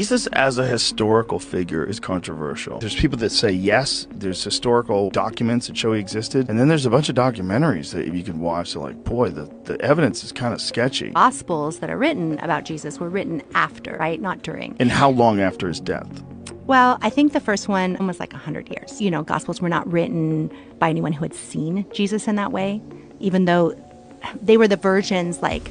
Jesus as a historical figure is controversial. There's people that say yes, there's historical documents that show he existed, and then there's a bunch of documentaries that you can watch that like, boy, the evidence is kind of sketchy. Gospels that are written about Jesus were written after, right? Not during. And how long after his death? Well, I think the first one was like 100 years. You know, Gospels were not written by anyone who had seen Jesus in that way, even though they were the versions like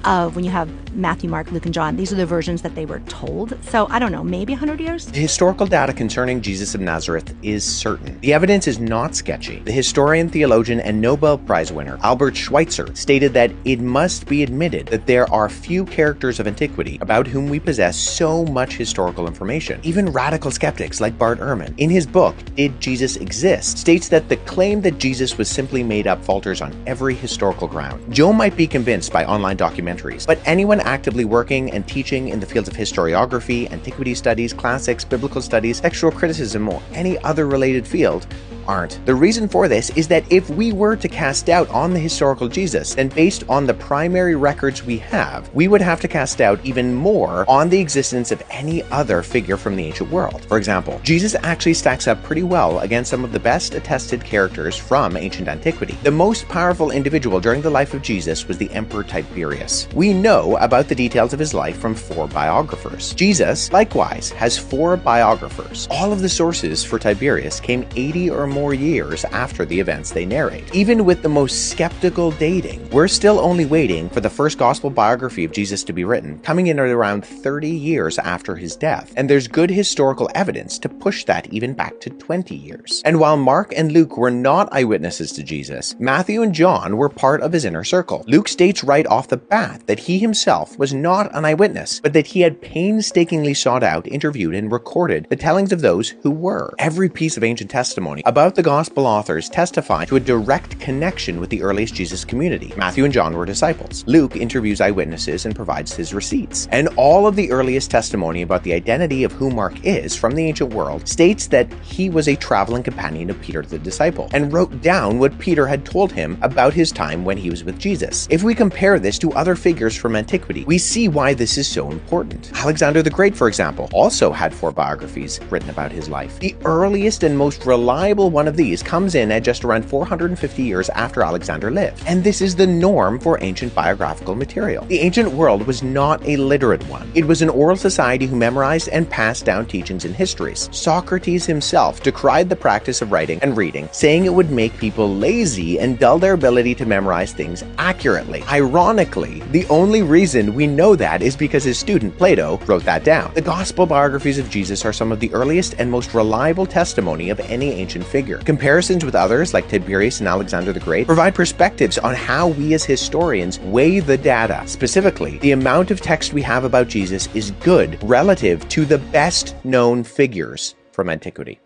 of when you have Matthew, Mark, Luke, and John. These are the versions that they were told. So I don't know, maybe 100 years? The historical data concerning Jesus of Nazareth is certain. The evidence is not sketchy. The historian, theologian, and Nobel Prize winner Albert Schweitzer stated that it must be admitted that there are few characters of antiquity about whom we possess so much historical information. Even radical skeptics like Bart Ehrman, in his book, Did Jesus Exist?, states that the claim that Jesus was simply made up falters on every historical ground. Joe might be convinced by online documentaries, but anyone actively working and teaching in the fields of historiography, antiquity studies, classics, biblical studies, textual criticism, or any other related field aren't. The reason for this is that if we were to cast doubt on the historical Jesus, then based on the primary records we have, we would have to cast doubt even more on the existence of any other figure from the ancient world. For example, Jesus actually stacks up pretty well against some of the best attested characters from ancient antiquity. The most powerful individual during the life of Jesus was the Emperor Tiberius. We know about the details of his life from 4 biographers. Jesus, likewise, has 4 biographers. All of the sources for Tiberius came 80 or more years after the events they narrate. Even with the most skeptical dating, we're still only waiting for the first gospel biography of Jesus to be written, coming in at around 30 years after his death, and there's good historical evidence to push that even back to 20 years. And while Mark and Luke were not eyewitnesses to Jesus, Matthew and John were part of his inner circle. Luke states right off the bat that he himself was not an eyewitness, but that he had painstakingly sought out, interviewed, and recorded the tellings of those who were. Every piece of ancient testimony about the gospel authors testify to a direct connection with the earliest Jesus community. Matthew and John were disciples. Luke interviews eyewitnesses and provides his receipts. And all of the earliest testimony about the identity of who Mark is from the ancient world states that he was a traveling companion of Peter the disciple and wrote down what Peter had told him about his time when he was with Jesus. If we compare this to other figures from antiquity, we see why this is so important. Alexander the Great, for example, also had 4 biographies written about his life. The earliest and most reliable one of these comes in at just around 450 years after Alexander lived, and this is the norm for ancient biographical material. The ancient world was not a literate one. It was an oral society who memorized and passed down teachings and histories. Socrates himself decried the practice of writing and reading, saying it would make people lazy and dull their ability to memorize things accurately. Ironically, the only reason we know that is because his student Plato wrote that down. The gospel biographies of Jesus are some of the earliest and most reliable testimony of any ancient figure. Comparisons with others like Tiberius and Alexander the Great provide perspectives on how we as historians weigh the data. Specifically, the amount of text we have about Jesus is good relative to the best known figures from antiquity.